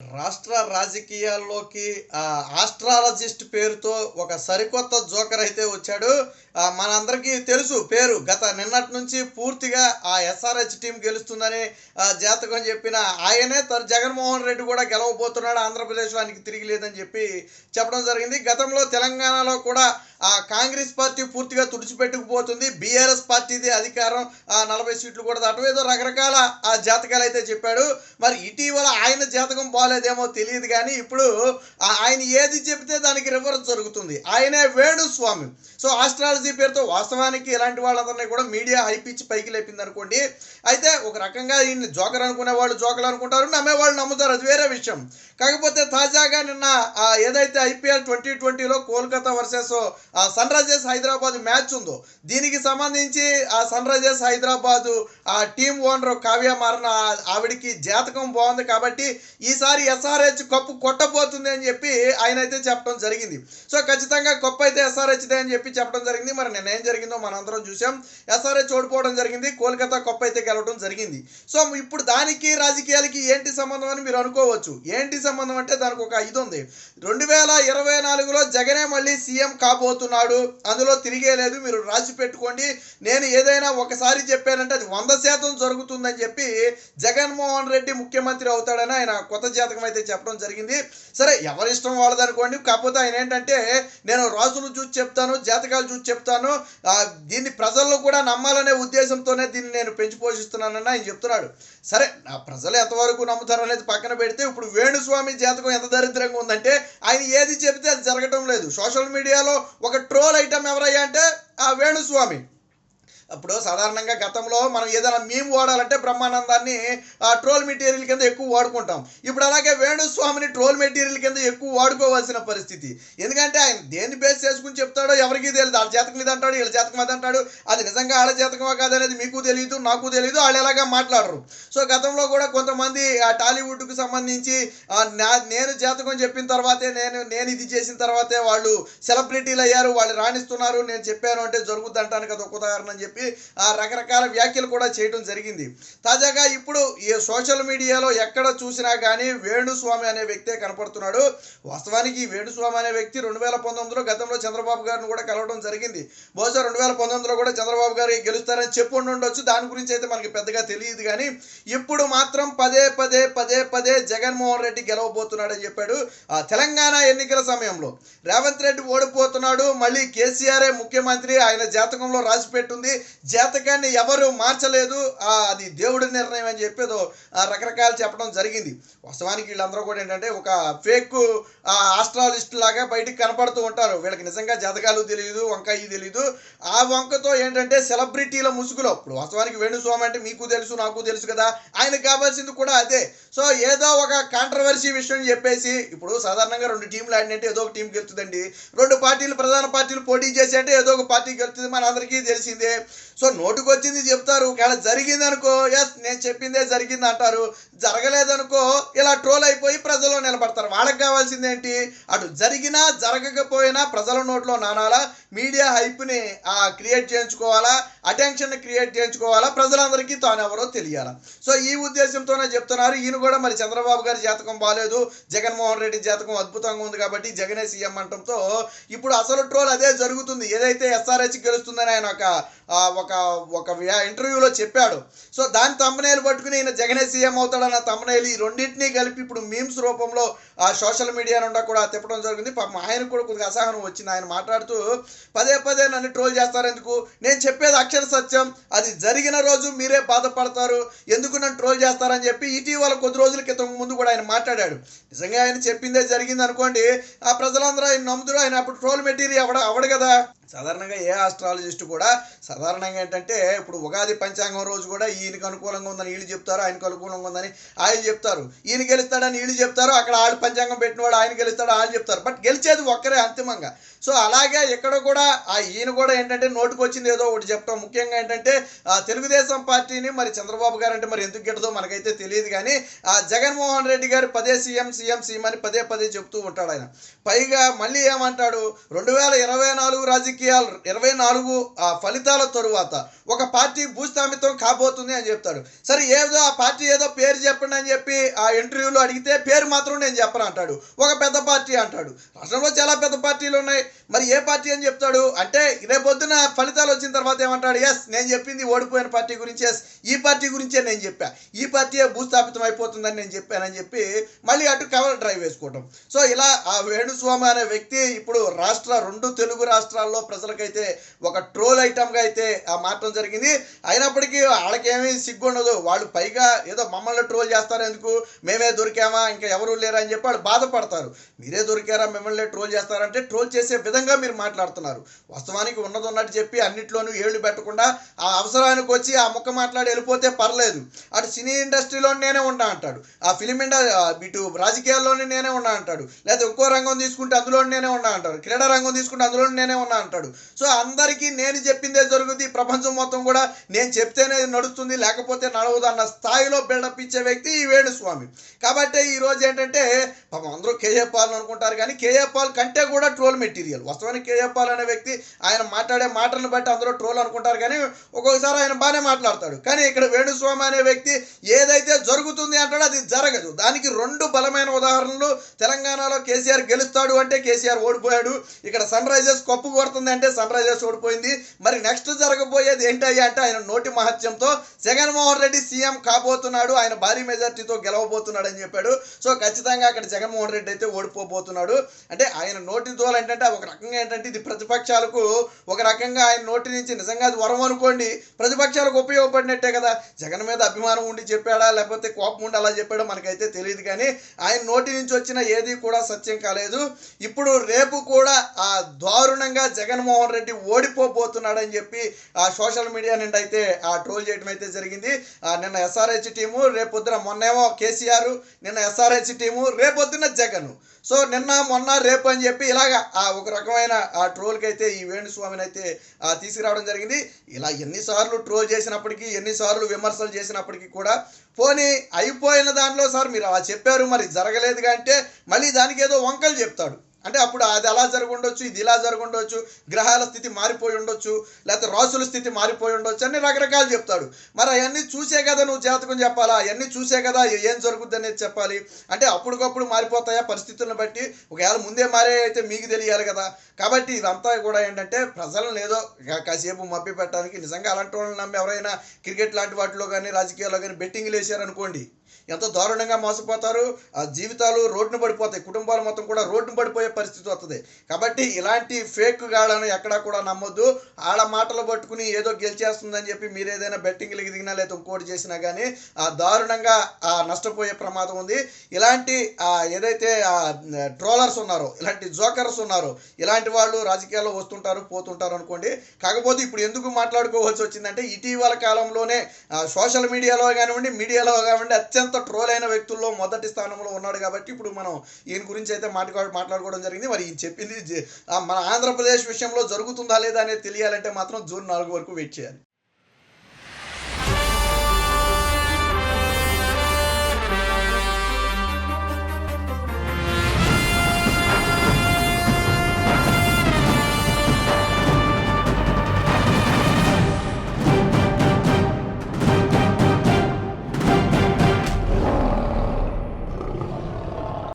రాష్ట్ర రాజకీయాల్లోకి ఆస్ట్రాలజిస్ట్ పేరుతో ఒక సరికొత్త జోకర్ అయితే వచ్చాడు. మనందరికీ తెలుసు పేరు. నిన్నటి నుంచి పూర్తిగా ఆ ఎస్ఆర్హెచ్ టీం గెలుస్తుందని జాతకం చెప్పిన ఆయనే జగన్మోహన్ రెడ్డి కూడా గెలవబోతున్నాడు, ఆంధ్రప్రదేశ్లో ఆయనకి తిరిగి లేదని చెప్పి చెప్పడం జరిగింది. గతంలో తెలంగాణలో కూడా కాంగ్రెస్ పార్టీ పూర్తిగా తుడిచిపెట్టుకుపోతుంది, బీఆర్ఎస్ పార్టీది అధికారం 40 సీట్లు కూడా దాటం, ఏదో రకరకాల జాతకాలు అయితే చెప్పాడు. మరి ఇటీవల ఆయన జాతకం బాగాలేదేమో తెలియదు, కానీ ఇప్పుడు ఆయన ఏది చెబితే దానికి రివర్స్ జరుగుతుంది. ఆయనే వేణుస్వామి. సో ఆస్ట్రాలజీ పేరుతో వాస్తవానికి ఇలాంటి వాళ్ళందరినీ కూడా మీడియా హైపిచ్చి పైకి లేపింది అనుకోండి. అయితే ఒక రకంగా ఈయన జోకర్ అనుకునే వాళ్ళు జోకర్లు అనుకుంటారు, నమ్మేవాళ్ళు నమ్ముతారు, అది వేరే విషయం. కాకపోతే తాజాగా నిన్న ఏదైతే ఐపీఎల్ 2020లో Kolkata versus Sunrisers Hyderabad match ఉందో, దీనికి సంబంధించి ఆ Sunrisers Hyderabad team owner Kavya Maran ఆవిడికి జాతకం బాగుంది కాబట్టి ఈసారి ఎస్ఆర్హెచ్ కప్పు కొట్టబోతుంది అని చెప్పి ఆయన అయితే చెప్పడం జరిగింది. సో ఖచ్చితంగా కప్పు అయితే ఎస్ఆర్హెచ్దే అని చెప్పి చెప్పడం జరిగింది. మరి నిన్న ఏం జరిగిందో మనందరం చూసాం. ఎస్ఆర్హెచ్ ఓడిపోవడం జరిగింది, కోల్కతా కప్పు అయితే గెలవడం జరిగింది. సో ఇప్పుడు దానికి రాజకీయాలకి ఏంటి సంబంధం అని మీరు అనుకోవచ్చు. ఏంటి సంబంధం అంటే దానికి ఒక ఇది ఉంది. 2024లో జగనే మళ్ళీ సీఎం కాబోతున్నాడు, అందులో తిరిగే లేదు, మీరు రాసి పెట్టుకోండి. నేను ఏదైనా ఒకసారి చెప్పానంటే అది 100% జరుగుతుందని చెప్పి జగన్మోహన్ రెడ్డి ముఖ్యమంత్రి అవుతాడని ఆయన కొత్త జాతకం అయితే చెప్పడం జరిగింది. సరే, ఎవరిష్టం వాళ్ళది అనుకోండి. కాకపోతే ఆయన ఏంటంటే, నేను రాసులు చూసి చెప్తాను, జాతకాలు చూసి చెప్తాను, దీన్ని ప్రజల్లో కూడా నమ్మాలనే ఉద్దేశంతోనే దీన్ని నేను పెంచి పోషిస్తున్నానని ఆయన చెప్తున్నాడు. సరే, ప్రజలు ఎంతవరకు నమ్ముతారు అనేది పక్కన పెడితే, ఇప్పుడు వేణుస్వామి జాతకం ఎంత దరిద్రంగా ఉందంటే ఆయన ఏది చెబితే అది జరగటం లేదు. సోషల్ మీడియాలో ఒక ట్రోల్ ఐటమ్ ఎవరయ్యా అంటే ఆ వేణుస్వామి. అప్పుడు సాధారణంగా గతంలో మనం ఏదైనా మీమ్ వాడాలంటే బ్రహ్మానందాన్ని ట్రోల్ మెటీరియల్ కింద ఎక్కువ వాడుకుంటాం. ఇప్పుడు అలాగే వేణుస్వామిని ట్రోల్ మెటీరియల్ కింద ఎక్కువ వాడుకోవాల్సిన పరిస్థితి. ఎందుకంటే ఆయన దేన్ని బేస్ చేసుకుని చెప్తాడో ఎవరికీ తెలియదు. వాళ్ళ జాతకం ఇది అంటాడు, వీళ్ళ జాతకం అది అంటాడు. అది నిజంగా వాళ్ళ జాతకమా కాదనేది మీకు తెలియదు, నాకు తెలియదు, వాళ్ళు ఎలాగా మాట్లాడరు. సో గతంలో కూడా కొంతమంది టాలీవుడ్కు సంబంధించి నేను జాతకం చెప్పిన తర్వాతే నేను ఇది చేసిన తర్వాతే వాళ్ళు సెలబ్రిటీలు అయ్యారు, వాళ్ళు రాణిస్తున్నారు, నేను చెప్పాను అంటే జరుగుద్ది అంటానికి అది ఒక ఉదాహరణ అని చెప్పి రకరకాల వ్యాఖ్యలు కూడా చేయడం జరిగింది. తాజాగా ఇప్పుడు ఈ సోషల్ మీడియాలో ఎక్కడ చూసినా కానీ వేణుస్వామి అనే వ్యక్తే కనపడుతున్నాడు. వాస్తవానికి ఈ వేణుస్వామి అనే వ్యక్తి 2019లో గతంలో చంద్రబాబు గారిని కూడా కలవడం జరిగింది. బహుశా 2019లో కూడా చంద్రబాబు గారు గెలుస్తారని చెప్పి ఉండొచ్చు, దాని గురించి అయితే మనకి పెద్దగా తెలియదు. కానీ ఇప్పుడు మాత్రం పదే పదే జగన్మోహన్ రెడ్డి గెలవబోతున్నాడని చెప్పాడు. తెలంగాణ ఎన్నికల సమయంలో రేవంత్ రెడ్డి ఓడిపోతున్నాడు, మళ్ళీ కేసీఆరే ముఖ్యమంత్రి, ఆయన జాతకంలో రాసి పెట్టుంది, జాతకాన్ని ఎవరు మార్చలేదు, అది దేవుడి నిర్ణయం అని చెప్పేదో రకరకాలు చెప్పడం జరిగింది. వాస్తవానికి వీళ్ళందరూ కూడా ఏంటంటే ఒక ఫేక్ ఆస్ట్రాలజిస్ట్ లాగా బయటికి కనపడుతూ ఉంటారు. వీళ్ళకి నిజంగా జాతకాలు తెలియదు, వంకాయ తెలియదు. ఆ వంకతో ఏంటంటే సెలబ్రిటీల ముసుగులో, ఇప్పుడు వాస్తవానికి వేణుస్వామి అంటే మీకు తెలుసు, నాకు తెలుసు కదా, ఆయనకు కావాల్సింది కూడా అదే. సో ఏదో ఒక కాంట్రవర్సీ విషయం చెప్పేసి, ఇప్పుడు సాధారణంగా 2 టీంలు ఆడినంటే ఏదో ఒక టీం గెలుతుందండి, 2 పార్టీలు ప్రధాన పార్టీలు పోటీ చేసి అంటే ఏదో ఒక పార్టీ గెలుతుంది, మన అందరికీ తెలిసిందే. సో నోటుకొచ్చింది చెప్తారు, ఒకవేళ జరిగింది అనుకో ఎస్ నేను చెప్పిందే జరిగింది అంటారు, జరగలేదనుకో ఇలా ట్రోల్ అయిపోయి ప్రజల్లో నిలబడతారు. వాళ్ళకి కావాల్సింది ఏంటి, అటు జరిగినా జరగకపోయినా ప్రజల నోట్లో నానాలా, మీడియా హైప్ని క్రియేట్ చేయించుకోవాలా, అటెన్షన్ క్రియేట్ చేయించుకోవాలా, ప్రజలందరికీ తానెవరో తెలియాలా. సో ఈ ఉద్దేశంతోనే చెప్తున్నారు. ఈయన కూడా మరి చంద్రబాబు గారి జాతకం బాగాలేదు, జగన్మోహన్ రెడ్డి జాతకం అద్భుతంగా ఉంది కాబట్టి జగనే సీఎం అంటంతో ఇప్పుడు అసలు ట్రోల్ అదే జరుగుతుంది. ఏదైతే ఎస్ఆర్హెచ్ గెలుస్తుందని ఆయన ఒక ఇంటర్వ్యూలో చెప్పాడు. సో దాని తమ్మునేలు పట్టుకుని ఈయన జగనే సీఎం అవుతాడన్న తమ్మునేలు, ఈ రెండింటినీ కలిపి ఇప్పుడు మీమ్స్ రూపంలో సోషల్ మీడియా నుండి కూడా తిప్పడం జరిగింది. పాపం ఆయనకు కూడా కొద్దిగా అసహనం వచ్చింది. ఆయన మాట్లాడుతూ పదే నన్ను ట్రోల్ చేస్తారు ఎందుకు, నేను చెప్పేది అక్షర సత్యం, అది జరిగిన రోజు మీరే బాధపడతారు, ఎందుకు నన్ను ట్రోల్ చేస్తారని చెప్పి ఇటీవల కొద్ది రోజుల క్రితం ముందు కూడా ఆయన మాట్లాడాడు. నిజంగా ఆయన చెప్పిందే జరిగింది అనుకోండి, ప్రజలందరూ ఆయన నమ్ముతారు, ఆయన అప్పుడు ట్రోల్ మెటీరియల్ అవడు కదా. సాధారణంగా ఏ ఆస్ట్రాలజిస్ట్ కూడా సాధారణంగా ఏంటంటే, ఇప్పుడు ఉగాది పంచాంగం రోజు కూడా ఈయనకు అనుకూలంగా ఉందని వీళ్ళు చెప్తారు, ఆయనకు అనుకూలంగా ఉందని ఆయన చెప్తారు, ఈయన గెలుస్తాడని వీళ్ళు చెప్తారు, అక్కడ వాళ్ళు పంచాంగం పెట్టినవాడు ఆయన గెలుస్తాడు వాళ్ళు చెప్తారు, బట్ గెలిచేది ఒక్కరే అంతిమంగా. సో అలాగే ఇక్కడ కూడా ఈయన కూడా ఏంటంటే నోటుకు వచ్చింది ఏదో ఒకటి చెప్తాం. ముఖ్యంగా ఏంటంటే తెలుగుదేశం పార్టీని మరి చంద్రబాబు గారు అంటే మరి ఎందుకు గిట్టదో మనకైతే తెలియదు, కానీ జగన్మోహన్ రెడ్డి గారు పదే సీఎం అని పదే చెప్తూ ఉంటాడు ఆయన. పైగా మళ్ళీ ఏమంటాడు, 2024 రాజకీయ రాజకీయాలు 24 ఫలితాల తరువాత ఒక పార్టీ భూస్థాపితం కాబోతుంది అని చెప్తాడు. సరే ఏదో ఆ పార్టీ ఏదో పేరు చెప్పండి అని చెప్పి ఆ ఇంటర్వ్యూలో అడిగితే పేరు మాత్రం నేను చెప్పను అంటాడు. ఒక పెద్ద పార్టీ అంటాడు. రాష్ట్రంలో చాలా పెద్ద పార్టీలు ఉన్నాయి, మరి ఏ పార్టీ అని చెప్తాడు అంటే రేపొద్దున ఫలితాలు వచ్చిన తర్వాత ఏమంటాడు, ఎస్ నేను చెప్పింది ఓడిపోయిన పార్టీ గురించి, ఎస్ ఈ పార్టీ గురించే నేను చెప్పా, ఈ పార్టీయే భూస్థాపితం అయిపోతుందని నేను చెప్పానని చెప్పి మళ్ళీ అటు కవర్ డ్రైవ్ వేసుకోవటం. సో ఇలా ఆ వేణుస్వామి అనే వ్యక్తి ఇప్పుడు 2 తెలుగు రాష్ట్రాల్లో ప్రజలకైతే ఒక ట్రోల్ ఐటమ్గా అయితే మారటం జరిగింది. అయినప్పటికీ వాళ్ళకేమీ సిగ్గుండదు, వాళ్ళు పైగా ఏదో మమ్మల్ని ట్రోల్ చేస్తారు, ఎందుకు మేమే దొరికామా ఇంకా ఎవరు లేరా అని చెప్పి వాళ్ళు బాధపడతారు. మీరే దొరికారా మిమ్మల్ని ట్రోల్ చేస్తారంటే ట్రోల్ చేసే విధంగా మీరు మాట్లాడుతున్నారు. వాస్తవానికి ఉన్నది ఉన్నట్టు చెప్పి అన్నిట్లోనూ ఏళ్ళు పెట్టకుండా ఆ అవసరానికి వచ్చి ఆ ముక్క మాట్లాడి వెళ్ళిపోతే పర్లేదు. అటు సినీ ఇండస్ట్రీలో నేనే ఉన్నా అంటాడు, ఆ ఫిలిం ఇటు రాజకీయాల్లోనే నేనే ఉన్నా అంటాడు, లేదా ఇంకో రంగం తీసుకుంటే అందులో నేనే ఉన్నా అంటాడు, క్రీడా రంగం తీసుకుంటే అందులో నేనే ఉన్నా అంటాడు. సో అందరికీ నేను చెప్పిందే జరుగుతుంది, ప్రపంచం మొత్తం కూడా నేను చెప్తేనే నడుస్తుంది లేకపోతే నడవదు అన్న స్థాయిలో బిల్డప్ ఇచ్చే వ్యక్తి ఈ వేణుస్వామి. కాబట్టి ఈరోజు ఏంటంటే పాపం అందరూ కేఏ పాల్ అనుకుంటారు, కానీ కేఏ పాల్ కంటే కూడా ట్రోల్ మెటీరియల్. వాస్తవానికి కేఏ పాల్ అనే వ్యక్తి ఆయన మాట్లాడే మాటలను బట్టి అందరూ ట్రోల్ అనుకుంటారు, కానీ ఒక్కొక్కసారి ఆయన బాగానే మాట్లాడతాడు. కానీ ఇక్కడ వేణుస్వామి అనే వ్యక్తి ఏదైతే జరుగుతుంది అంటాడో అది జరగదు. దానికి 2 బలమైన ఉదాహరణలు. తెలంగాణలో కేసీఆర్ గెలుస్తాడు అంటే కేసీఆర్ ఓడిపోయాడు, ఇక్కడ సన్ రైజర్స్ కప్పు కొడుతుంది అంటే సన్ రైజర్స్ ఓడిపోయింది. మరి నెక్స్ట్ జరగబోయేది ఏంటయ్యా అంటే ఆయన నోటి మహత్యంతో జగన్మోహన్ రెడ్డి సీఎం కాబోతున్నాడు, ఆయన భారీ మెజార్టీతో గెలవబోతున్నాడు అని చెప్పాడు. సో ఖచ్చితంగా అక్కడ జగన్మోహన్ రెడ్డి అయితే ఓడిపోబోతున్నాడు. అంటే ఆయన నోటి దోలు ఏంటంటే ఒక రకంగా ఏంటంటే ఇది ప్రతిపక్షాలకు ఒక రకంగా ఆయన నోటి నుంచి నిజంగా అది వరం అనుకోండి, ప్రతిపక్షాలకు ఉపయోగపడినట్టే కదా. జగన్ మీద అభిమానం ఉండి చెప్పాడా లేకపోతే కోపం ఉండి అలా చెప్పాడో మనకైతే తెలియదు, కానీ ఆయన నోటి నుంచి వచ్చిన ఏది కూడా సత్యం కాలేదు. ఇప్పుడు రేపు కూడా ఆ దారుణంగా జగన్మోహన్ రెడ్డి ఓడిపోబోతున్నాడని చెప్పి ఆ సోషల్ మీడియా నుండి అయితే ఆ ట్రోల్ చేయడం అయితే జరిగింది. నిన్న ఎస్ఆర్హెచ్ టీము, రేపొద్దున మొన్నేమో కేసీఆర్, నిన్న ఎస్ఆర్హెచ్ టీము, రేపొద్దున జగన్. సో నిన్న మొన్న రేపు అని చెప్పి ఇలాగా ఒక రకమైన ఆ ట్రోల్కి అయితే ఈ వేణుస్వామిని అయితే తీసుకురావడం జరిగింది. ఇలా ఎన్నిసార్లు ట్రోల్ చేసినప్పటికీ, ఎన్నిసార్లు విమర్శలు చేసినప్పటికీ కూడా పోనీ అయిపోయిన దానిలో సార్ మీరు అలా చెప్పారు మరి జరగలేదుగా అంటే మళ్ళీ దానికి ఏదో వంకలు చెప్తాడు. అంటే అప్పుడు అది అలా జరుగుండొచ్చు, ఇది ఇలా జరుగుండొచ్చు, గ్రహాల స్థితి మారిపోయి ఉండొచ్చు, లేకపోతే రాసుల స్థితి మారిపోయి ఉండొచ్చు అని రకరకాలు చెప్తాడు. మరి అవన్నీ చూసే కదా నువ్వు జాతకం చెప్పాలా, అవన్నీ చూసే కదా ఏం జరుగుద్ది అనేది చెప్పాలి. అంటే అప్పటికప్పుడు మారిపోతాయా పరిస్థితులను బట్టి, ఒకవేళ ముందే మారే అయితే మీకు తెలియాలి కదా. కాబట్టి ఇదంతా కూడా ఏంటంటే ప్రజలను ఏదో కాసేపు మభ్య పెట్టడానికి, నిజంగా అలాంటి వాళ్ళని నమ్మి ఎవరైనా క్రికెట్ లాంటి వాటిలో కానీ రాజకీయాల్లో కానీ బెట్టింగ్లు వేసారనుకోండి ఎంతో దారుణంగా మోసపోతారు, ఆ జీవితాలు రోడ్డును పడిపోతాయి, కుటుంబాలు మొత్తం కూడా రోడ్డును పడిపోయే పరిస్థితి వస్తుంది. కాబట్టి ఇలాంటి ఫేక్ గాళ్ళను ఎక్కడా కూడా నమ్మొద్దు. వాళ్ళ మాటలు పట్టుకుని ఏదో గెలిచేస్తుందని చెప్పి మీరు ఏదైనా బెట్టింగ్లు దిగినా లేదా ఇంకోటి చేసినా కానీ దారుణంగా నష్టపోయే ప్రమాదం ఉంది. ఇలాంటి ఏదైతే ట్రోలర్స్ ఉన్నారో, ఇలాంటి జోకర్స్ ఉన్నారో, ఇలాంటి వాళ్ళు రాజకీయాల్లో వస్తుంటారు పోతుంటారు అనుకోండి. కాకపోతే ఇప్పుడు ఎందుకు మాట్లాడుకోవాల్సి వచ్చిందంటే ఇటీవల కాలంలోనే సోషల్ మీడియాలో కానివ్వండి, మీడియాలో కానివ్వండి అత్యంత ట్రోల్ అయిన వ్యక్తుల్లో మొదటి స్థానంలో ఉన్నాడు. కాబట్టి ఇప్పుడు మనం ఈయన గురించి అయితే మాట్లాడుకోవడం జరిగింది. మరి ఈయన చెప్పింది మన ఆంధ్రప్రదేశ్ విషయంలో జరుగుతుందా లేదా అనేది తెలియాలంటే మాత్రం జూన్ 4 వరకు వెయిట్ చేయాలి.